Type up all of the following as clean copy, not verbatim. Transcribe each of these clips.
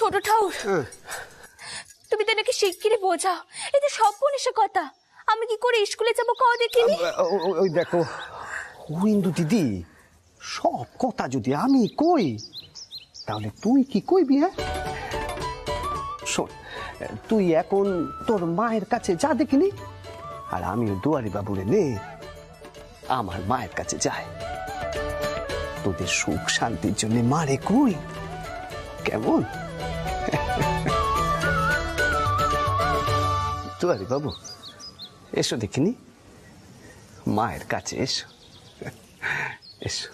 ছোট ঠাউর, তুমি তো নাকি শিগগিরই বোঝাও, এতে সব বনিসে কথা। আমি কি করে স্কুলে যাবো কও দেখিনি? ওই দেখো ইন্দু দিদি, সব কথা যদি আমি কই তাহলে তুই কি কইবি? হ্যাঁ শোন, তুই এখন তোর মায়ের কাছে যা দেখিনি, আর আমিও দুয়ারি বাবুরে নে আমার মায়ের কাছে যাই। তোদের সুখ শান্তির জন্য মারে কই, কেমন? দুয়ারি বাবু এসো দেখিনি, মায়ের কাছে এসো এসো।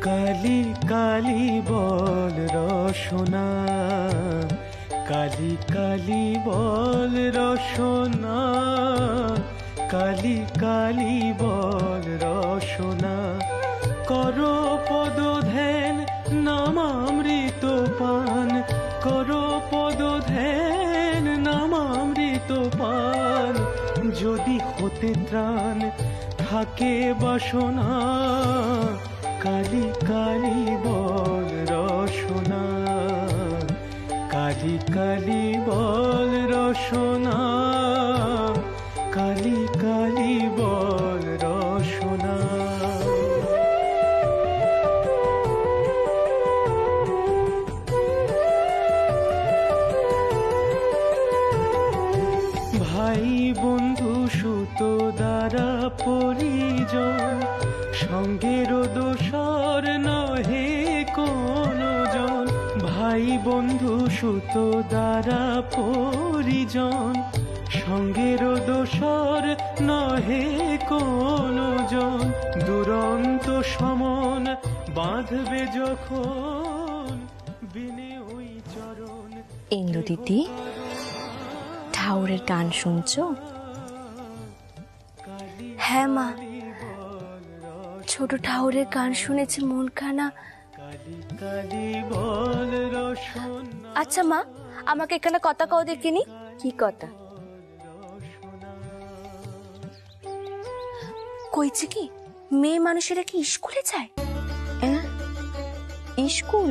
কালি কালি বল রসনা, কালি কালি বল রসনা, কালি কালি বল রসনা। করো পদ ধ্যান নামামৃত পান, করো পদ ধ্যান নামামৃত পান। যদি হতে ত্রাণ থাকে বাসনা, কালি কালি বল রসনা, কালি কালি বল রসনা, কালি কালি বল রসনা। ভাই বন্ধু সুত দ্বারা পরিজন, সঙ্গের দোসর নহে কোনো জন। ভাই বন্ধু সুত দ্বারা পরিজন, সঙ্গের দোসর নহে কোনো জন। দুরন্ত সমন বাঁধবে যখন বিনে ওই চরণ। ইন্দু দিদি, ঠাউরের গান শুনছো? হ্যাঁ মা, ছোট ঠাউরের গান শুনেছি মনখানা। আচ্ছা মা, আমাকে এখানে কথা কও দেখিনি। কি কথা? কইছে কি মেয়ে মানুষেরা কি স্কুলে যায়? স্কুল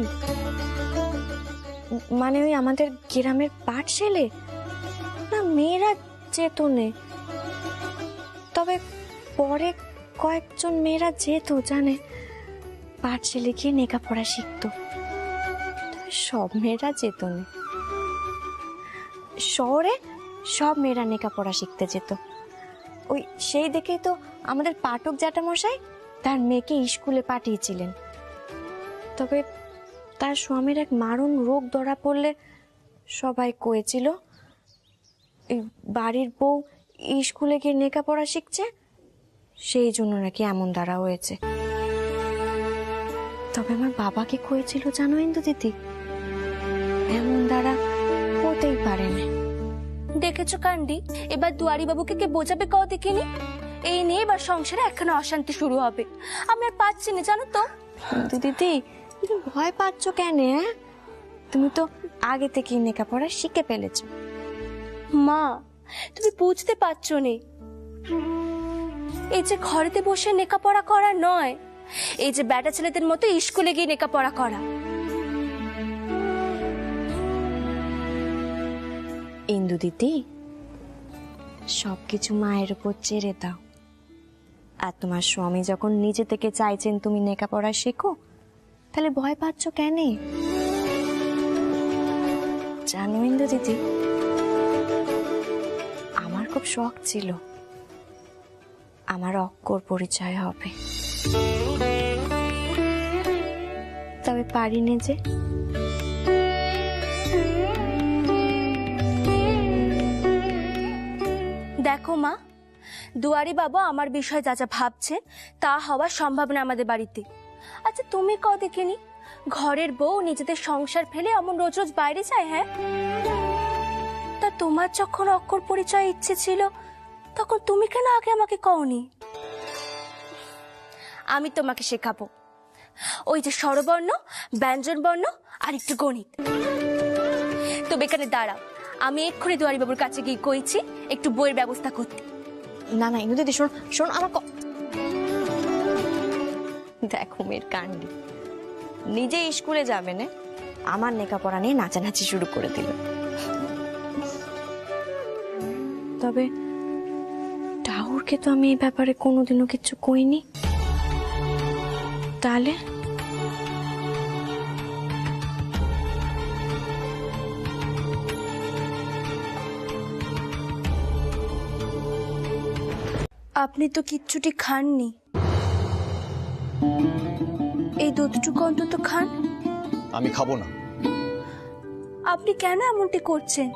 মানে ওই আমাদের গ্রামের পাঠশালে? না, মেয়েরা যেত না, তবে পরে কয়েকজন মেয়েরা যেত, জানে, পাঠশালে গিয়ে লেখাপড়া শিখতো। সব মেয়েরা যেত না। শহরে সব মেয়েরা লেখাপড়া শিখতে যেত। ওই সেই দেখেই তো আমাদের পাঠক জ্যাঠামশাই তার মেয়েকে স্কুলে পাঠিয়েছিলেন। তবে তার স্বামীর এক মারণ রোগ ধরা পড়লে সবাই কয়েছিল বাড়ির বউ স্কুলে গিয়ে লেখাপড়া শিখছে, সেই জন্য নাকি এমন দ্বারা হয়েছে। তবে আমার বাবাকে কয়েছিল জানো ইন্দু দিদি, এমন দ্বারা হতেই পারে না। দেখেছো কান্ডি, এবার দুয়ারি বাবুকে কে বোঝাবে কও দেখিনি। এই নিয়ে এবার সংসারে এখানে অশান্তি শুরু হবে। আমি আর পাচ্ছি না জানো তো। ইন্দু দিদি, তুমি ভয় পাচ্ছ কেন? তুমি তো আগে থেকেই লেখাপড়া শিখে ফেলেছো। মা, তুমি বুঝতে পারছো না, এই যে ঘরেতে বসে লেখাপড়া করা নয়, এই যে বেটা ছেলেদের মতো স্কুলে গিয়ে লেখাপড়া করা। ইন্দু দিদি, সবকিছু মায়ের উপর ছেড়ে দাও। আর তোমার স্বামী যখন নিজে থেকে চাইছেন তুমি লেখাপড়া শেখো, তাহলে ভয় পাচ্ছ কেন? জানো ইন্দু দিদি, আমার খুব শখ ছিল আমার অক্ষর পরিচয় হবে, তবে পারিনি যে। দেখো মা, দুয়ারি বাবা আমার বিষয়ে যা যা ভাবছে তা হওয়ার সম্ভাবনা আমাদের বাড়িতে। আচ্ছা তুমি কও দেখিনি, ঘরের বউ নিজেদের সংসার ফেলে এমন রোজ রোজ বাইরে যায়? হ্যাঁ, তা তোমার যখন অক্ষর পরিচয় ইচ্ছে ছিল তখন তুমি কেন আগে আমাকে কওনি? আমি তোমাকে শেখাবো, ওই যে স্বরবর্ণ, ব্যঞ্জন বর্ণ আর একটু গণিত। তবে এখানে দাঁড়াও, আমি এক্ষুনি দুয়ারি বাবুর কাছে গিয়ে কইছি একটু বইয়ের ব্যবস্থা করতে। না না ইন্দু দিদি, শোন শোন আমার দেখো মেয়ের কান্ডি, নিজে স্কুলে যাবে না, আমার লেখাপড়া নিয়ে নাচানাচি শুরু করে দিল। তবে টাউরকে তো আমি এই ব্যাপারে কোনোদিনও কিছু কইনি, তাহলে আপনি তো কিচ্ছুটি খাননি, এই দুধটুকু অন্তত খান। আমি খাবো না। আপনি কেন এমনটি করছেন?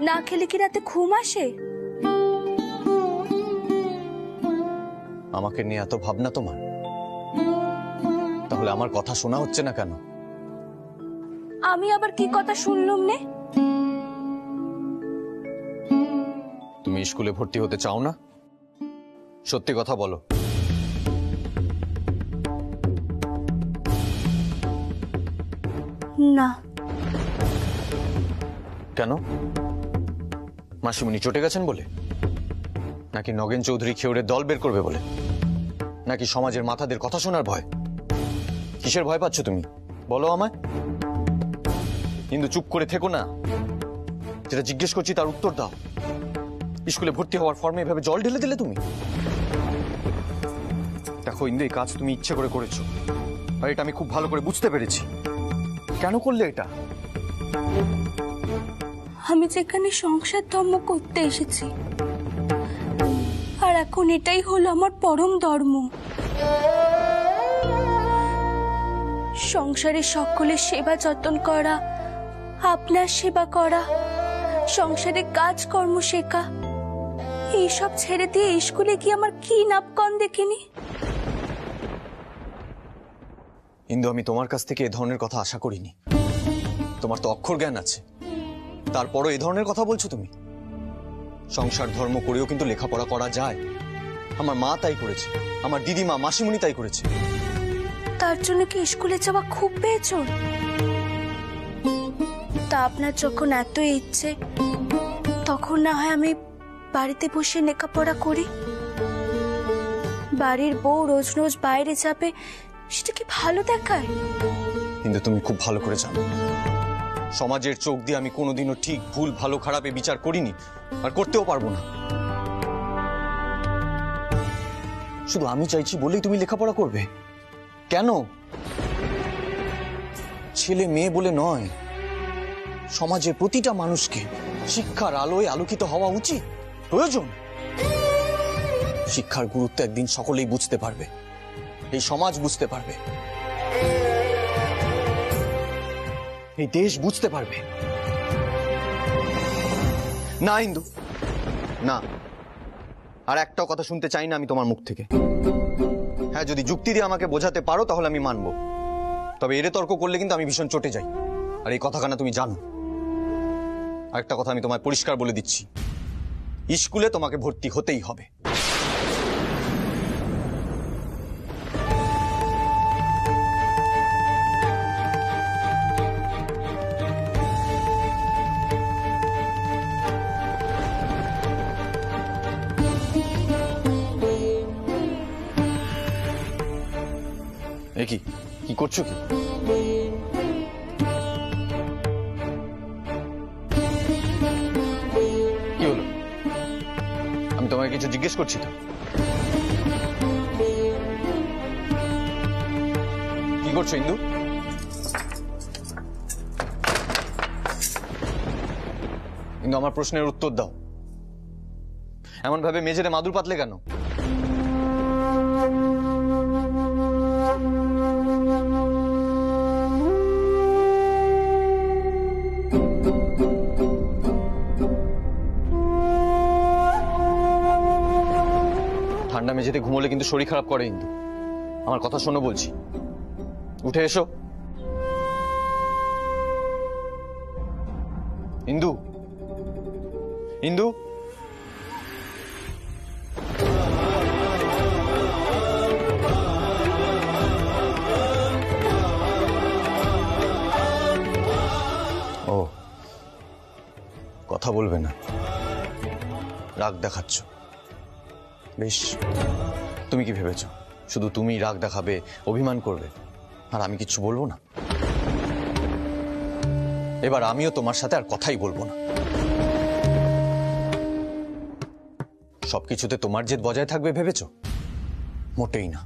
না খেলে কি রাতে ঘুম আসে? আমাকে নিয়ে এত ভাবনা তোমার, তাহলে আমার কথা শোনা হচ্ছে না কেন? আমি আবার কি কথা শুনলুম নে? তুমি স্কুলে ভর্তি হতে চাও না? সত্যি কথা বলো। না। কেন? মাসিমণি চটে গেছেন বলে? নাকি নগেন চৌধুরী খেউড়ের দল বের করবে বলে? নাকি সমাজের মাথাদের কথা শোনার ভয়? কিসের ভয় পাচ্ছ তুমি বলো আমায়? কিন্তু চুপ করে থেকো না, যেটা জিজ্ঞেস করছি তার উত্তর দাও। স্কুলে ভর্তি হওয়ার ফর্মে এভাবে জল ঢেলে দিলে তুমি? দেখো ইন্দু, এই কাজ তুমি ইচ্ছে করে করেছো, আর এটা আমি খুব ভালো করে বুঝতে পেরেছি। কেন করলে এটা? আমি যেখানে সংসার ধর্ম করতে এসেছি, আর এখন এটাই হলো আমার পরম ধর্ম। সংসারের সকলের সেবা যত্ন করা, আপনার সেবা করা, সংসারে কাজকর্ম শেখা, এইসব ছেড়ে দিয়ে স্কুলে কি আমার কি নাপকন দেখিনি? ইন্দু, আমি তোমার কাছ থেকে এ ধরনের কথা আশা করিনি। তোমার তো অক্ষর জ্ঞান আছে, তারপরও এ ধরনের কথা বলছো তুমি? সংসার ধর্ম করেও কিন্তু লেখাপড়া করা যায়। আমার মা তাই করেছে, আমার দিদিমা মাসিমণি তাই করেছে। তার জন্য কি স্কুলে যাওয়া খুব পেয়েছেন? তা আপনার যখন এত ইচ্ছে, তখন না হয় আমি বাড়িতে বসে লেখাপড়া করি। বাড়ির বউ রোজ রোজ বাইরে যাবে, সেটা কি ভালো দেখায়? কিন্তু তুমি খুব ভালো করে জানো, সমাজের চোখ দিয়ে আমি কোনোদিনও ঠিক ভুল ভালো খারাপে বিচার করিনি, আর করতেও পারবো না। শুধু আমি চাইছি বলেই তুমি লেখাপড়া করবে? কেন? ছেলে মেয়ে বলে নয়, সমাজের প্রতিটা মানুষকে শিক্ষার আলোয় আলোকিত হওয়া উচিত, প্রয়োজন। শিক্ষার গুরুত্ব একদিন সকলেই বুঝতে পারবে, এই সমাজ বুঝতে পারবে, এই দেশ বুঝতে পারবে। না ইন্দু, না, আর একটাও কথা শুনতে চাই না আমি তোমার মুখ থেকে। হ্যাঁ, যদি যুক্তি দিয়ে আমাকে বোঝাতে পারো তাহলে আমি মানবো, তবে এরে তর্ক করলে কিন্তু আমি ভীষণ চটে যাই, আর এই কথাখানা তুমি জানো। আরেকটা কথা আমি তোমায় পরিষ্কার বলে দিচ্ছি, স্কুলে তোমাকে ভর্তি হতেই হবে। এ কি কি করছো? কি কি হলো? আমি তোমাকে কিছু জিজ্ঞেস করছি তো। কি করছো ইন্দু? কিন্তু আমার প্রশ্নের উত্তর দাও। এমন ভাবে মেঝেতে মাদুর পাতলে কেন? ঠান্ডা মেঝেতে ঘুমোলে কিন্তু শরীর খারাপ করে ইন্দু। আমার কথা শোনো বলছি, উঠে এসো। ইন্দু, ইন্দু, ও কথা বলবে না, রাগ দেখাচ্ছ। বেশ, তুমি কি ভেবেছো শুধু তুমি রাগ দেখাবে, অভিমান করবে, আর আমি কিচ্ছু বলবো না? এবার আমিও তোমার সাথে আর কথাই বলবো না। সবকিছুতে তোমার জেদ বজায় থাকবে ভেবেছো? মোটেই না।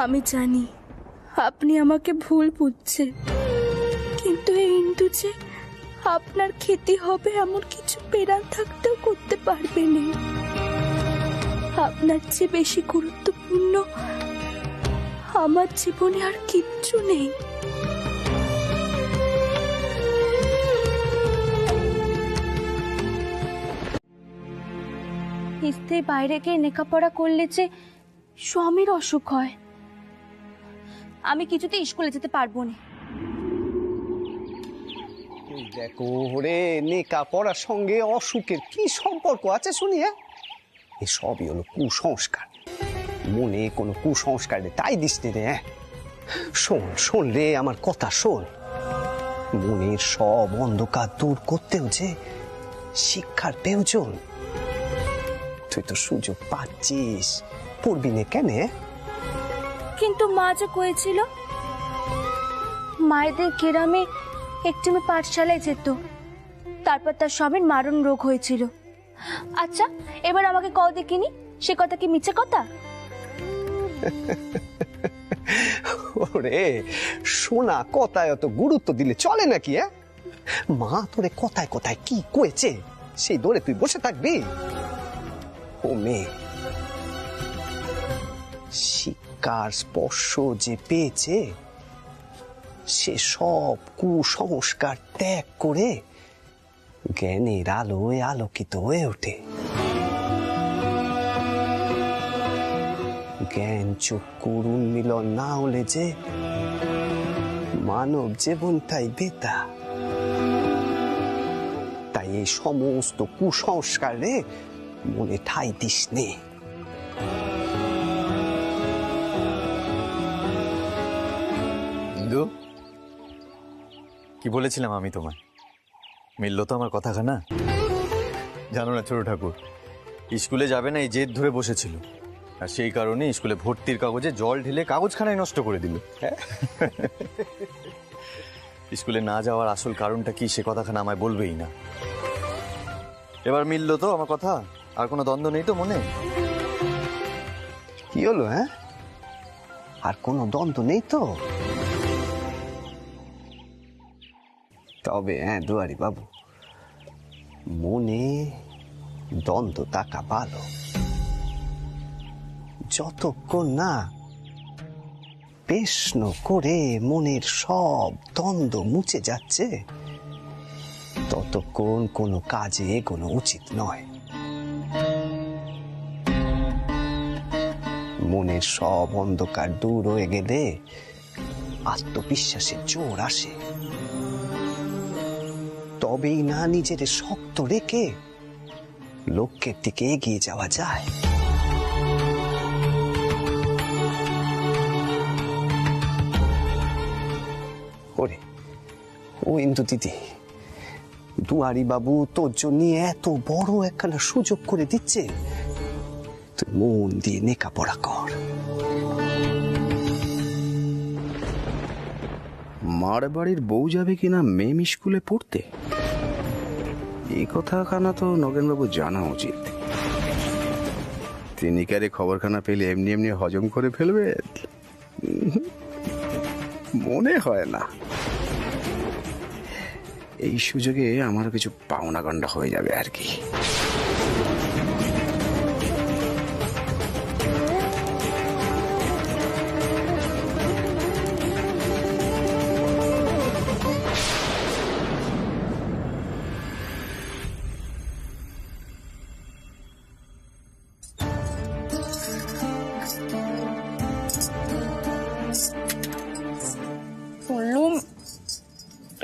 আমি জানি আপনি আমাকে ভুল বুঝছেন, কিন্তু এই ইন্দু যে আপনার ক্ষতি হবে এমন কিছু প্ল্যান থাকতেও করতে পারবে না। আপনার চেয়ে বেশি গুরুত্বপূর্ণ আমার জীবনে আর কিচ্ছু নেই। স্ত্রী বাইরে গিয়ে লেখাপড়া করলে যে স্বামীর অসুখ হয়। আমি কিছুতে স্কুলে যেতে পারবো না। দেখো রে, নেকা পড়ার সঙ্গে অসুখের কি সম্পর্ক আছে শুনি? এসবই হলো কুসংস্কার। মনে কোনো কুসংস্কার তাই দিস রে। শোন রে, আমার কথা শোন। মনের সব অন্ধকার দূর করতেও যে শিক্ষার প্রয়োজন। তুই তো সুযোগ পাচ্ছিস, পড়বি না কেন? কিন্তু মা যে কয়েছিল মায়েদের গ্রামে একটি মেয়ে পাঠশালায় যেত, তারপর তার স্বামীর মারণ রোগ হয়েছিল। আচ্ছা, এবার আমাকে কও দেখিনি, সে কথা কি মিছে কথা? ওরে শোনা কথায় অত গুরুত্ব দিলে চলে নাকি? মা তোরে কথায় কথায় কি কয়েছে সেই দৌড়ে তুই বসে থাকবি? ও মেয়ে, শিক্ষার স্পর্শ যে পেয়েছে সে সব কুসংস্কার ত্যাগ করে জ্ঞানের আলোয় আলোকিত হয়ে ওঠে। জ্ঞান চক্ষুর উন্মিলন না হলে যে মানব জীবনটাই বেতা। তাই এই সমস্ত কুসংস্কারে মনে ঠাঁই দিস নে। ইন্দু, কি বলেছিলাম আমি তোমায়? মিললো তো আমার কথাখানা? জানো না ছোট ঠাকুর, স্কুলে যাবে না এই জেদ ধরে বসেছিল, আর সেই কারণে স্কুলে ভর্তির কাগজে জল ঢেলে কাগজখানায় নষ্ট করে দিল। স্কুলে না যাওয়ার আসল কারণটা কি সে কথাখানা আমায় বলবেই না। এবার মিললো তো আমার কথা? আর কোনো দ্বন্দ্ব নেই তো মনে? কি হলো? আর কোনো দ্বন্দ্ব নেই তো? তবে দুয়ারি বাবু, মনে দ্বন্দ্ব থাকা ভালো। যতক্ষণ না প্রশ্ন করে মনের সব দ্বন্দ্ব মুছে যাচ্ছে ততক্ষণ কোনো কাজে এগোনো উচিত নয়। মনের সব অন্ধকার দূর হয়ে গেলে আত্মবিশ্বাসের জোর আসে। তবেই না নিজের শক্ত রেখে লক্ষ্যের দিকে এগিয়ে যাওয়া যায়। ওরে ও ইন্দু দিদি, দুয়ারি বাবু তোর জন্য এত বড় একখানা সুযোগ করে দিচ্ছে, তুই মন দিয়ে লেখাপড়া কর। মার বাড়ির বউ যাবে কিনা মেম স্কুলে পড়তে, এই কথাখানা তো নগেনবাবু জানা উচিত। তিনি কারে খবরখানা পেলে এমনি এমনি হজম করে ফেলবে মনে হয় না। এই সুযোগে আমারও কিছু পাওনা গন্ডা হয়ে যাবে আর কি।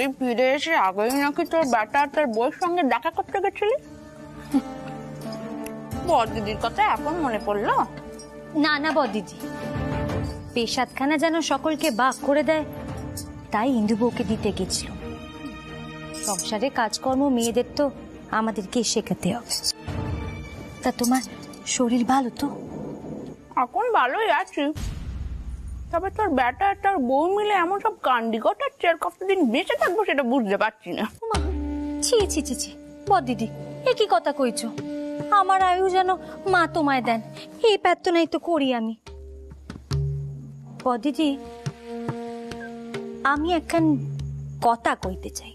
তুই ফিরে এসে আগেই নাকি তোর বেটা আর তোর বউয়ের সঙ্গে দেখা করতে গেছিলি। বড় দিদির কথা এখন মনে পড়লো? না না বদিদি, পেশাদখানা যেন সকলকে বাক করে দেয়, তাই ইন্দু বউকে দিতে গেছিল। সংসারে কাজকর্ম মেয়েদের তো আমাদেরকে শেখাতে হবে। তা তোমার শরীর ভালো তো? এখন ভালোই আছি, তবে তোর বেটা আর তোর বউ মিলে এমন সব কান্ডি ঘটাচ্ছে আর কতদিন বেঁচে থাকবো সেটা বুঝতে পারছি না। ছি ছি ছি ছি বদিদি, এ কি কথা কইছো? আমার আয়ু যেন মা তোমায় দেন, এই প্রার্থনাই তো করি আমি। বদিদি, আমি একখান কথা কইতে চাই।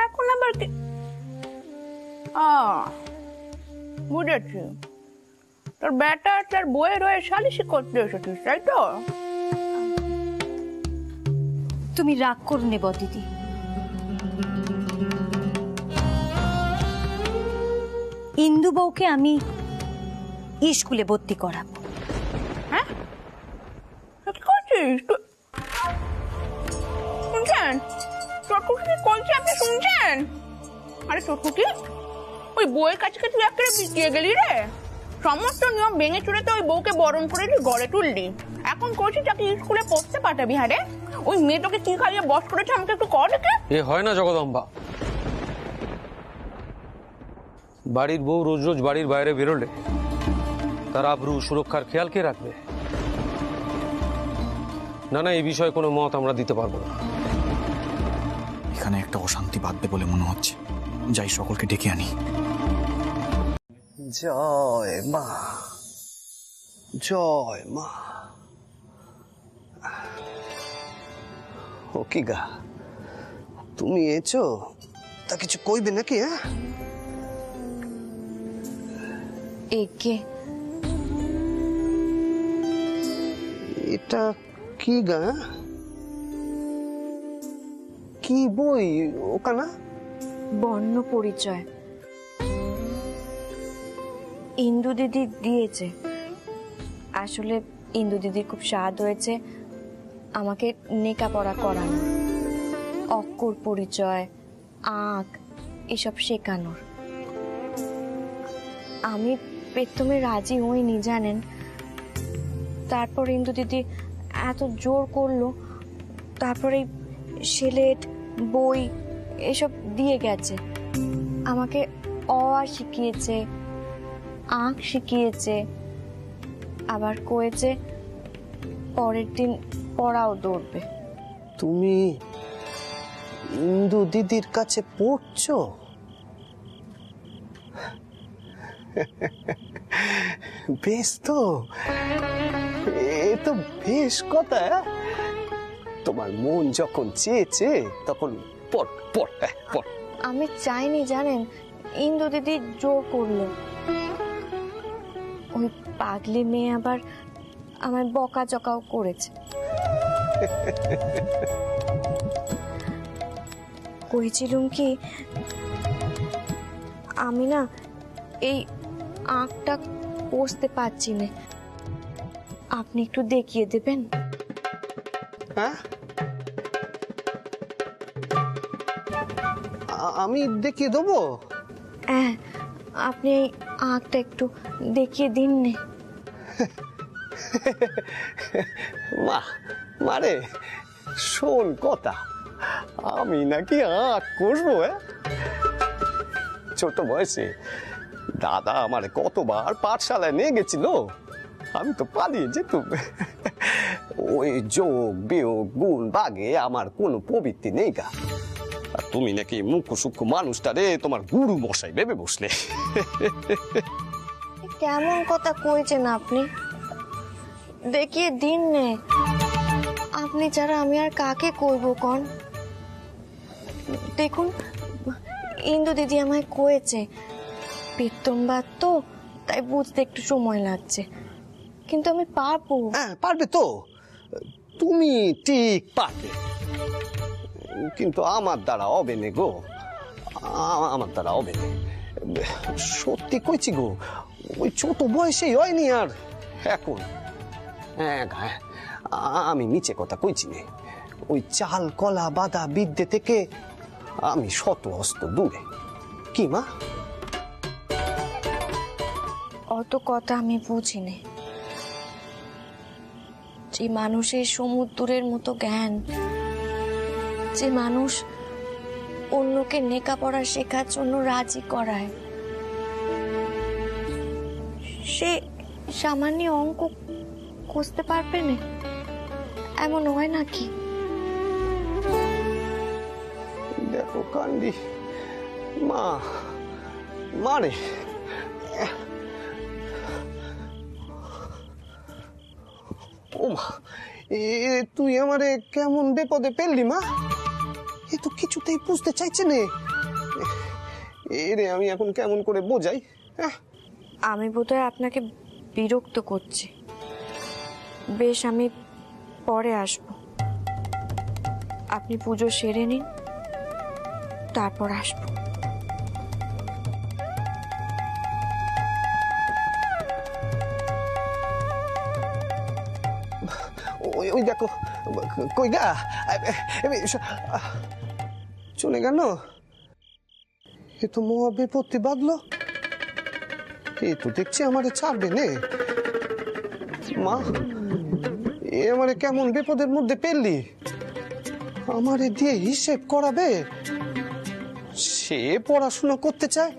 এখন আবার কি? বুঝেছি, তোর বেটা আর তোর বউয়ের হয়ে সালিশি করতে এসেছিস, তাই তো? তুমি রাগ করো নে বদিদি, ইন্দু বউকে আমি স্কুলে ভর্তি করাবো। হ্যাঁ, কি করছিস? শুনছেন চটকুটি কলছে? আপনি শুনছেন? আরে চটকুটি, ওই বউয়ের কাছে তুই একেবারে বিটিয়ে গেলি রে। সমস্ত নিয়ম ভেঙে চুরে তো ওই বউকে বরণ করে ঘরে তুললি, এখন করছিস তাকে স্কুলে পড়তে পাঠাবি। হ্যাঁ রে, ওই মেয়ে তোকে কি খাইয়ে বস করেছে আমাকে একটু কর দেখে। এ হয় না জগদম্বা, বাড়ির বউ রোজ রোজ বাড়ির বাইরে বেরোলে তার আবরু সুরক্ষার খেয়াল কে রাখবে? না না, এই বিষয়ে কোনো মত আমরা দিতে পারবো না। এখানে একটা অশান্তি বাঁধবে বলে মনে হচ্ছে, যাই সকলকে ডেকে আনি। জয় মা, জয় মা। ও কি গা, তুমি এছো তা কিছু কইবে নাকি? হ্যাঁ, একে এটা কি গা? কি বই ওখানা? বর্ণ পরিচয় ইন্দু দিদি দিয়েছে। আসলে ইন্দু দিদির খুব স্বাদ হয়েছে আমাকে লেখাপড়া করানো, অক্ষর পরিচয়, আঁক এসব শেখানোর। আমি প্রথমে রাজি হইনি জানেন, তারপর ইন্দু দিদি এত জোর করলো, তারপরে স্লেট বই এসব দিয়ে গেছে। আমাকে অ আ শিখিয়েছে, আঁক শিখিয়েছে, আবার কয়েছে পরের দিন পড়াও দৌড়বে। তুমি ইন্দু দিদির কাছে পড়ছো? বেশ তো, এ তো বেশ কথা। তোমার মন যখন চেয়েছে তখন পড় পড় পড়। আমি চাইনি জানেন, ইন্দু দিদি জোর করলো। ওই পাগলি মেয়ে আবার আমার বকা চকাও করেছে। কইছিলুম কি, আমি না এই আঁকটা কষতে পারছি না, আপনি একটু দেখিয়ে দেবেন? হ্যাঁ, আমি দেখিয়ে দেবো। হ্যাঁ, আপনি এই আঁকটা একটু দেখিয়ে দিন নে। মা, মারে শোন কথা, আমি নাকি আঁক কষবো? ছোট বয়সে দাদা আমার কতবার পাঠশালায় নিয়ে গেছিল, আমি তো পালিয়ে যেতুম। ওই যোগ বিয়োগ গুণ বাগে আমার কোনো প্রবৃত্তি নেই গা। আর তুমি নাকি মুখ্য সূক্ষ্ম মানুষটারে তোমার গুরু মশাই ভেবে বসলে। কেমন কথা কইছেন আপনি? দেখিয়ে দিন নে, আপনি ছাড়া আমি আর কাকে কইব কন? দেখুন, ইন্দু দিদি আমায় কয়েছে, প্রথমবার তো তাই বুঝতে একটু সময় লাগছে, কিন্তু আমি পারবো। হ্যাঁ, পারবে তো, তুমি ঠিক পারবে, কিন্তু আমার দ্বারা হবে না গো, আমার দ্বারা হবে না। সত্যি কইছি গো, ওই ছোট বয়সেই হয়নি আর এখন। হ্যাঁ, আমি নিচে কথা কইছি না, ওই চাল কলা বাধা বিদ্যে থেকে আমি শত অস্ত দূরে। কি মা? অত কথা আমি বুঝি না। যে মানুষের সমুদ্রের মতো জ্ঞান, যে মানুষ অন্যকে লেখাপড়া শেখার জন্য রাজি করায়, সে সামান্য অঙ্ক কষতে পারবে না? এমন হয় নাকি? দেখো কান্দি মা, মারে ও মা, তুই আমারে কেমন বিপদে ফেললি মা? এ তো কিছুতেই বুঝতে চাইছে না। এরে আমি এখন কেমন করে বোঝাই? আমি বোধহয় আপনাকে বিরক্ত করছি। বেশ, আমি পরে আসব। আপনি পুজো সেরে নিন, তারপর আসব। ওই দেখো কই গা চলে গেল। এ তো মহা বিপত্তি বাঁধলো। এই তো দেখছি আমারে ছাড়বে নে। মা, এ আমারে কেমন বিপদের মধ্যে পেললি? আমারে দিয়ে হিসেব করাবে? সে পড়াশোনা করতে চায়,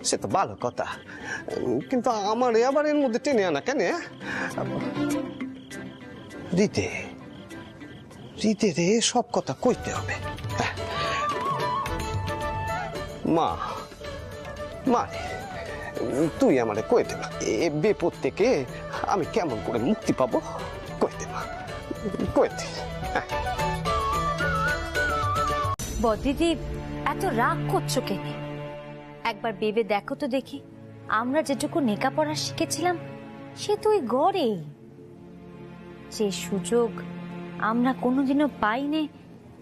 সে তো ভালো কথা, কিন্তু আমারে আবার এর মধ্যে টেনে আনা কেন? দিতে দিতে রে সব কথা কইতে হবে। মা, মা তুই আমারে কইতে না, এ বিপদ থেকে আমি কেমন করে মুক্তি পাবো? কইতে মা, কইতে। বদিদি, এত রাগ করছো কেন? একবার ভেবে দেখো তো দেখি, আমরা যেটুকু লেখাপড়া শিখেছিলাম সে তো ওই গড়েই। যে সুযোগ আমরা কোনোদিনও পাইনি,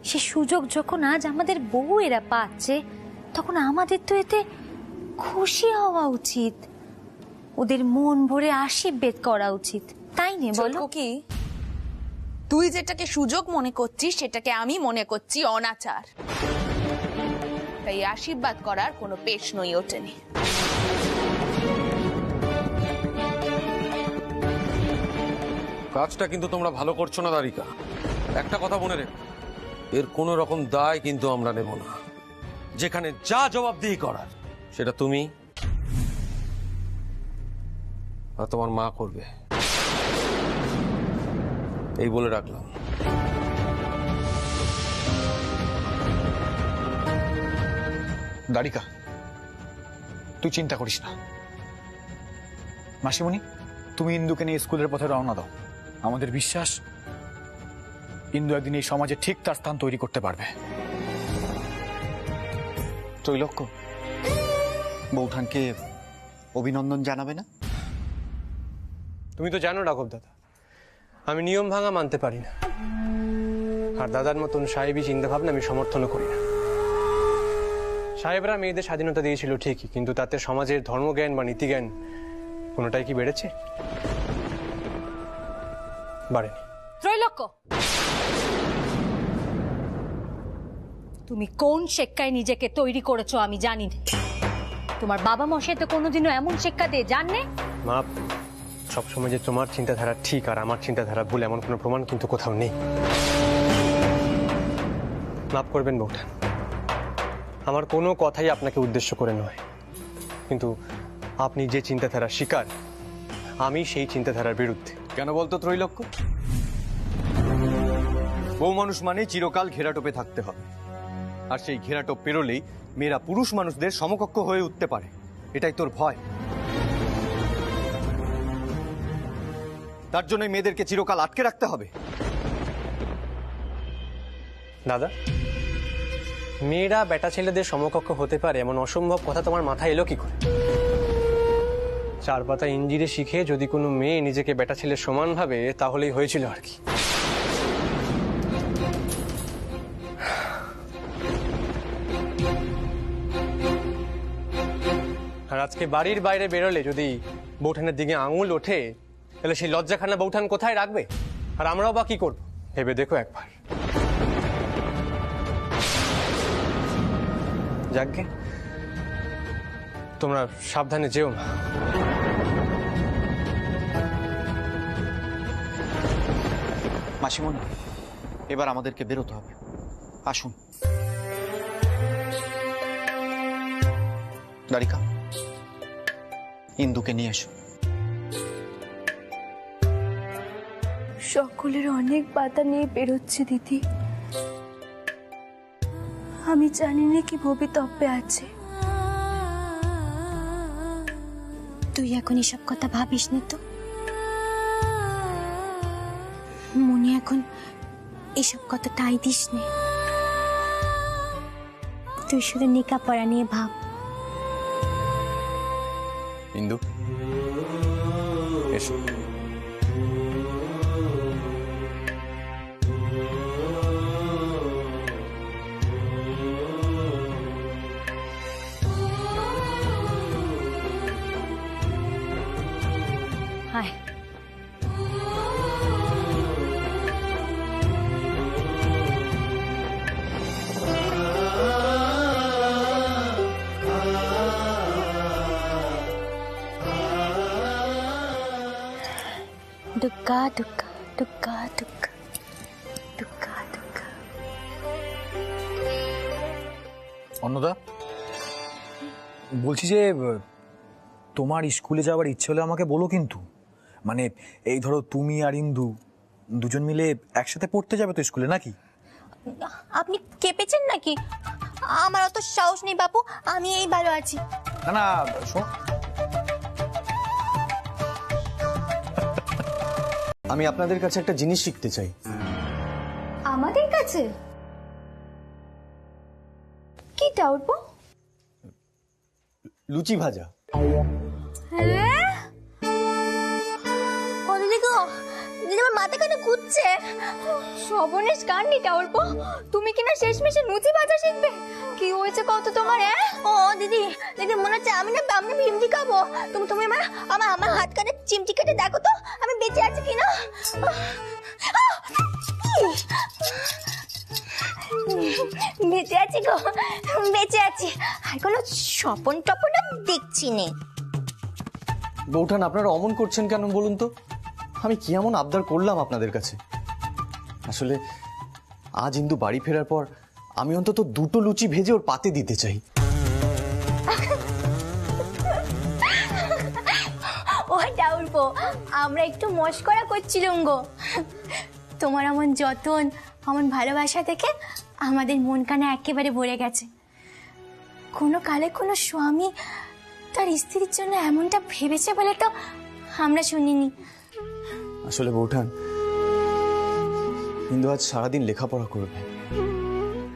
সে সুযোগ যখন আজ আমাদের বউয়েরা পাচ্ছে, তখন আমাদের তো এতে খুশি হওয়া উচিত, ওদের মন ভরে আশীর্বাদ করা উচিত, তাই না বলো? কি তুই যেটাকে সুযোগ মনে করছিস সেটাকে আমি মনে করছি অনাচার। তাই আশীর্বাদ করার কোনো পেশনই ওঠেনি। কাজটা কিন্তু তোমরা ভালো করছো না দারিকা। একটা কথা মনে রেখো, এর কোনো রকম দায় কিন্তু আমরা নেব না। যেখানে যা জবাবদিহি করার সেটা তুমি আর তোমার মা করবে, এই বলে রাখলাম। দারিকা, তুই চিন্তা করিস না। মাসিমণি, তুমি ইন্দুকে নিয়ে স্কুলের পথে রওনা দাও। আমাদের বিশ্বাস ইন্দু একদিন এই সমাজে ঠিক তার স্থান তৈরি করতে পারবে। ত্রৈলোক্য, বৌঠানকে অভিনন্দন জানাবে না? তুমি তো জানো রাঘব দাদা, আমি নিয়ম ভাঙা মানতে পারি না। আর দাদার মতন সাহেবী চিন্তা ভাবনা আমি সমর্থনও করি না। সাহেবরা মেয়েদের স্বাধীনতা দিয়েছিল ঠিকই, কিন্তু তাতে সমাজের ধর্মজ্ঞান বা নীতিজ্ঞান কোনোটাই কি বেড়েছে? বাড়েনি। ত্রৈলোক্য, তুমি কোন শিক্ষায় নিজেকে তৈরি করেছো আমি জানি না। তোমার বাবা মশাই তো কোনোদিনও এমন শিক্ষা দিয়ে জাননে। মা, সবসময় যে তোমার চিন্তাধারা ঠিক আর আমার চিন্তাধারা ভুল এমন কোনো প্রমাণ কিন্তু কোথাও নেই। মাফ করবেন বৌঠান, আমার কোনো কথাই আপনাকে উদ্দেশ্য করে নয়, কিন্তু আপনি যে চিন্তাধারা শিকার, আমি সেই চিন্তাধারার বিরুদ্ধে। কেন বলতো ত্রৈলোক্য? বউ মানুষ মানে চিরকাল ঘেরাটোপে থাকতে হবে, আর সেই ঘেরাটোপ পেরোলেই মেয়েরা পুরুষ মানুষদের সমকক্ষ হয়ে উঠতে পারে, এটাই তোর ভয়। তার জন্য মেয়েদেরকে চিরকাল আটকে রাখতে হবে। দাদা, মেয়েরা বেটা ছেলেদের সমকক্ষ হতে পারে এমন অসম্ভব কথা তোমার মাথায় এলো কি করে? চার পাতা ইঞ্জিরে শিখে যদি কোনো মেয়ে নিজেকে বেটা ছেলের সমান ভাবে তাহলেই হয়েছিল আর কি। আর আজকে বাড়ির বাইরে বেরোলে যদি বৌঠানের দিকে আঙুল ওঠে, তাহলে সেই লজ্জাখানা বৌঠান কোথায় রাখবে? আর আমরাও বা কি করবো ভেবে দেখো একবার। যাকগে, তোমরা সাবধানে যেও না। মাসিমণি, এবার আমাদেরকে বেরোতে হবে, আসুন। দ্বারিকা, ইন্দুকে নিয়ে এসো। সকলের অনেক বাধা নিয়ে বেরোচ্ছে দিদি। আমি জানি না কি ভবিতব্যে আছে। তুই এখন এসব কথা ভাবিস না তো, মনে এখন এসব কথা তাই দিস নে। তুই শুধু লেখাপড়া নিয়ে ভাব। ইন্দু, এসো। হায়, দুগ্গা দুগ্গা দুগ্গা দুগ্গা দুগ্গা দুগ্গা। অন্নদা, বলছি যে তোমার স্কুলে যাওয়ার ইচ্ছে হলে আমাকে বলো কিন্তু। মানে এই ধরো তুমি আর ইন্দু দুজন মিলে একসাথে পড়তে যাবে তো স্কুলে, নাকি? আপনি কেঁপেছেন নাকি? আমার অত সাহস নেই বাপু, আমি এই ভালো আছি। না না, শোন, আমি আপনাদের কাছে একটা জিনিস শিখতে চাই। আমাদের কাছে কি উঠবো? লুচি ভাজা। আমার মাথা কেন ঘুরছে? সবনেশ কান্ডিটা অল্প, তুমি কিনা শেষমেশে লুচি ভাজা শিখবে? কি হয়েছে কত তোমার? ও দিদি, দিদি মনে হচ্ছে আমি ভিমটি খাবো। তুমি আমার হাত কাটে চিমটি কেটে দেখো তো আমি বেঁচে আছি কিনা। বেঁচে আছি গো, বেঁচে আছি। আর কোনো স্বপন টপন দেখছি নে। বৌঠান, আপনারা অমন করছেন কেন বলুন তো? আমি কি এমন আবদার করলাম আপনাদের কাছে? আসলে আজ ইন্দু বাড়ি ফেরার পর আমি অন্তত দুটো লুচি ভেজে ওর পাতে দিতে চাই। ওটা উঠবো, আমরা একটু মস্করা করছিলাম গো। তোমার এমন যতন, এমন ভালোবাসা দেখে আমাদের মন কানা একেবারে ভরে গেছে। কোনো কালে কোনো স্বামী তার স্ত্রীর জন্য এমনটা ভেবেছে বলে তো আমরা শুনিনি। আসলে বৌঠান, ইন্দু আজ সারাদিন লেখাপড়া করবে,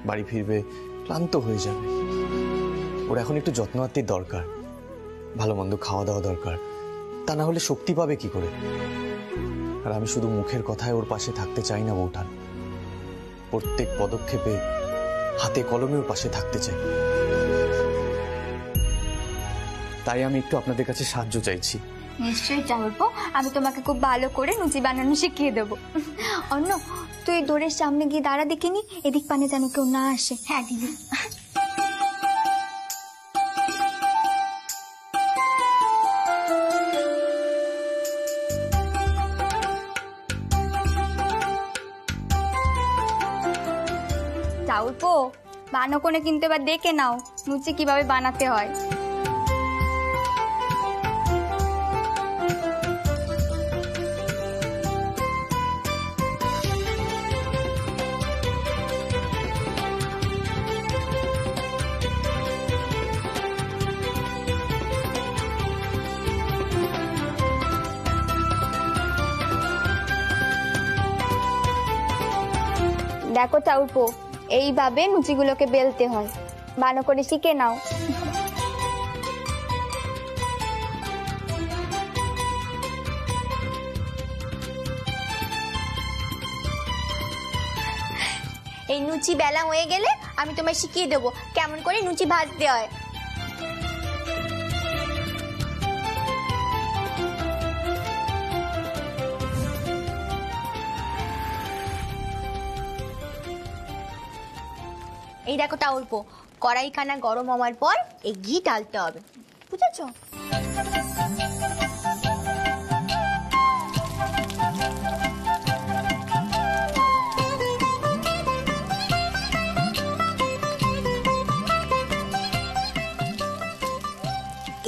বাড়ি ফিরবে, ক্লান্ত হয়ে যাবে। ওর এখন একটু যত্ন আত্মীর দরকার, ভালো মন্দ খাওয়া দাওয়া দরকার, তা না হলে শক্তি পাবে কি করে? আর আমি শুধু মুখের কথায় ওর পাশে থাকতে চাই না বৌঠান, প্রত্যেক পদক্ষেপে হাতে কলমে ওর পাশে থাকতে চাই। তাই আমি একটু আপনাদের কাছে সাহায্য চাইছি। নিশ্চয়ই চাইবো, আমি তোমাকে খুব ভালো করে লুচি বানানো শিখিয়ে দেবো। অন্য তুই দৌড়ের সামনে গিয়ে দাঁড়া, দেখিনি এদিক পানে যেন কেউ না আসে। হ্যাঁ দিদি। চাউলপো বানো কোনে কিন্তু এবার দেখে নাও লুচি কিভাবে বানাতে হয়। দেখো চাউলপো, এইভাবে লুচিগুলোকে বেলতে হয়, ভালো করে শিখে নাও। এই লুচি বেলা হয়ে গেলে আমি তোমায় শিখিয়ে দেবো কেমন করে লুচি ভাজতে হয়। এই দেখো টাউলপো, কড়াইখানা গরম হওয়ার পর এই ঘি ঢালতে হবে, বুঝেছো?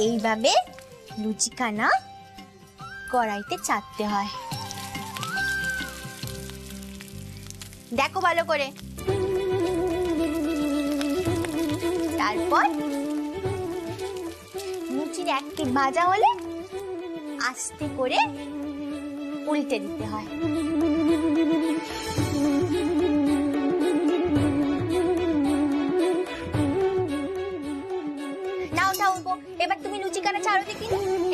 এইভাবে লুচিখানা কড়াইতে চাপতে হয়। দেখো ভালো করে। তারপর লুচির এক পিঠ ভাজা হলে আস্তে করে উল্টে দিতে হয়। নাও ঠাকুরপো, এবার তুমি লুচিখানা ছাড়ো দেখি।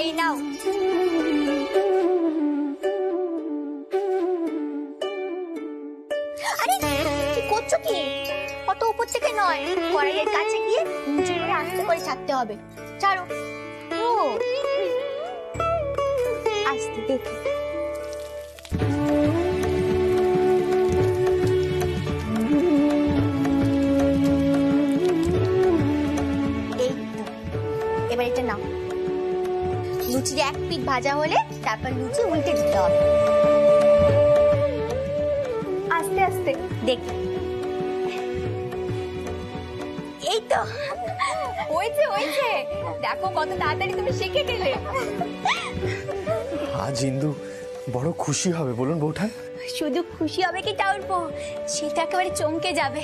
এই নাও। আরে কি করছো কি? কত উপর থেকে নয়, কড়াইয়ের কাছে গিয়ে নিচে করে আস্তে করে ছাড়তে হবে। ছাড়ো। ও আস্তে দেখে। এই তো, এবার এটা নাও। লুচির এক পিঠ ভাজা হলে তারপর লুচি উল্টে দিতে হবে। আস্তে আস্তে দেখে। এই তো হয়েছে হয়েছে, দেখো কত তাড়াতাড়ি তুমি শিখে গেলে। আজ ইন্দু বড় খুশি হবে, বলুন বৌঠান। শুধু খুশি হবে কি ঠাকুরপো, সেটা একেবারে চমকে যাবে।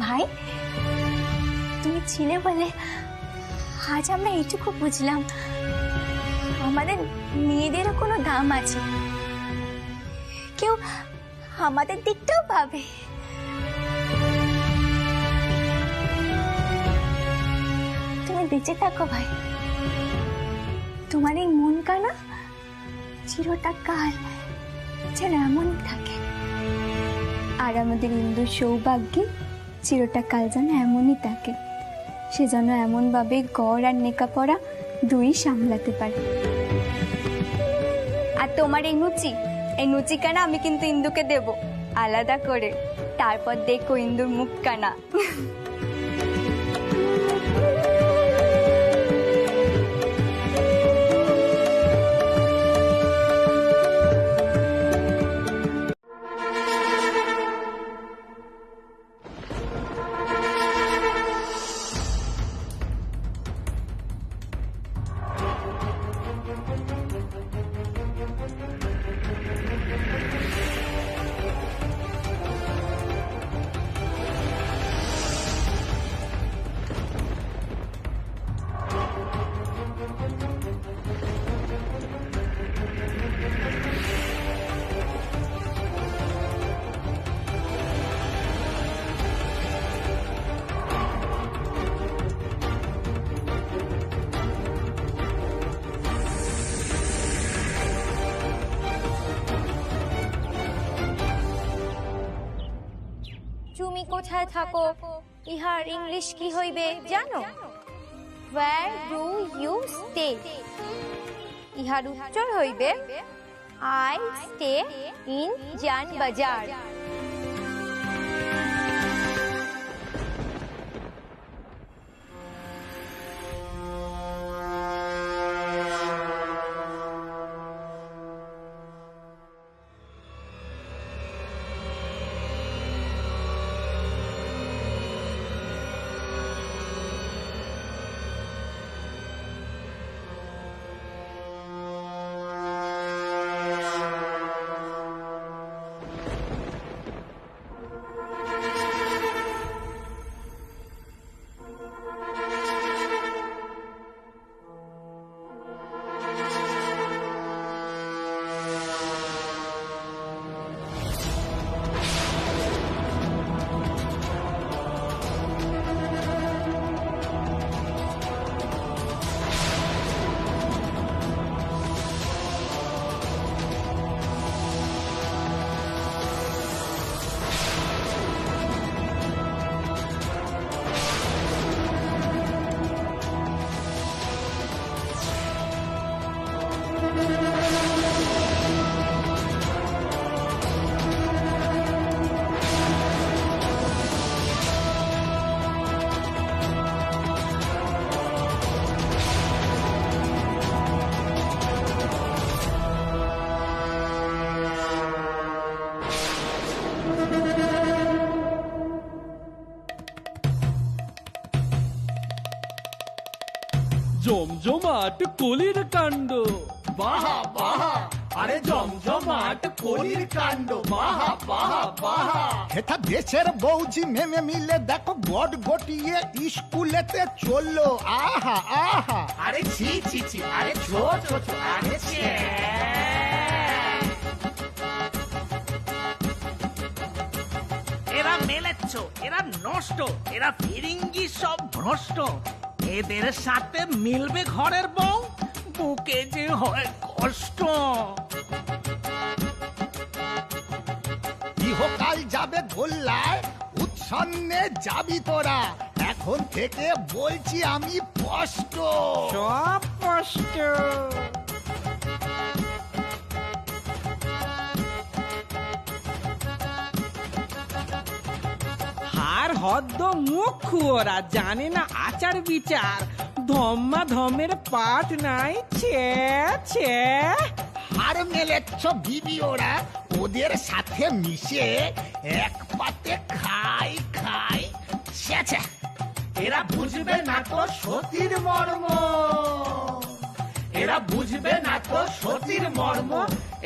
ভাই, তুমি ছিলে বলে আজ আমরা এইটুকু বুঝলাম আমাদের মেয়েদেরও কোনো দাম আছে, কেউ আমাদের দিকটাও ভাবে। তুমি বেঁচে থাকো ভাই, তোমার এই মন কানা চিরটা কাল যেন এমনই থাকে, আর আমাদের ইন্দুর সৌভাগ্যে চিরটা কাল যেন এমনই থাকে, সে যেন এমন ভাবে গড় আর নেকাপড়া দুই সামলাতে পারে। আর তোমার এই নুচি কানা আমি কিন্তু ইন্দুকে দেব আলাদা করে, তারপর দেখো ইন্দুর মুখ কানা। তুমি কোথায় থাকো? ইহার ইংলিশ কি হইবে জানো? Where do you stay? ইহার উত্তর হইবে I stay in Jan Bazar. জমজমাট কলির কাণ্ড। বাহা বাহা, আরে জমজমাট কলির কাণ্ড, বাহা বাহা বাহা। হেথা দেশের বৌজি মেমে মিলে দেখো গড গটিয়ে স্কুলেতে চললো, আহা আহা। আরে ছি ছি ছি, আরে ছো ছো ছো, আরে ছে। এরা মেলেচ্ছ, এরা নষ্ট, এরা ফিরিঙ্গি সব ভ্রষ্ট। এদের সাথে মিলবে ঘরের বউ, বুকে যে হয় কষ্ট। ইহকাল যাবে গোল্লায়, উৎসন্নে যাবি তোরা। এখন থেকে বলছি আমি স্পষ্ট, সব কষ্ট। হার হদ্দ মুখ ওরা, জানে না আচার বিচার। ধম্মা ধমের পাঠ নাই, ছে ছে। হার মেলেচ্ছ বিবি ওরা, ওদের সাথে মিশে এক পাতে খাই খাই। ছেছে, এরা বুঝবে না তো সতীর মর্ম, এরা বুঝবে না তো সতীর মর্ম।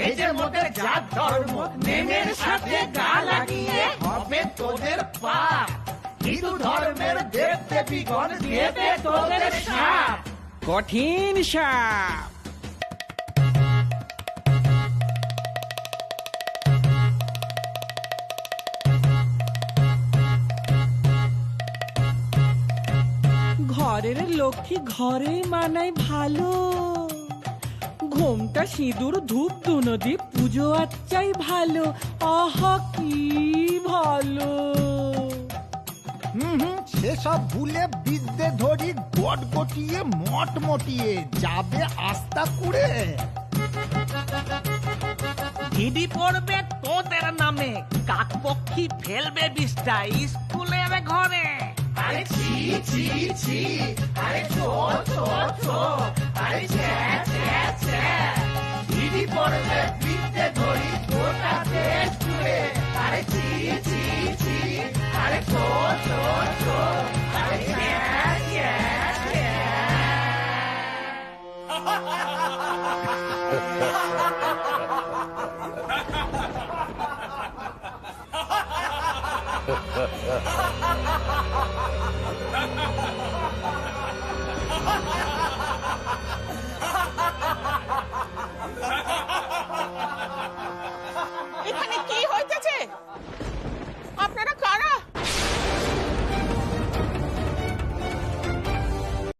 এই যে মোদের জাত ধর্ম, নেমের সাথে গা লাগিয়ে হবে তোদের পাপ। হিন্দু ধর্মের দেব দেবীগণ দেবে তোদের শাপ, কঠিন শাপ। ঘরের লক্ষ্মী ঘরেই মানায় ভালো। ঘোমটা সিঁদুর ধূপ দুনদী পুজো আচ্চাই ভালো, আহা কি ভালো। সেসব ভুলে বিদ্যে ধরি গট গটিয়ে মট মটিয়ে যাবে আস্তা কুড়ে। দিদি পড়বে তোদের নামে, কাকপক্ষী ফেলবে বিষ্ঠা স্কুলের ঘরে। আরে ছি ছি ছি, আরে ছো ছো ছো, আরে ছে ছে ছে। দিদি পড়বে বিদ্যে ধরি গোটা দেশ জুড়ে। আরে ছি ছি ছি, আরে ছো ছো ছো, আরে ছে ছে ছে।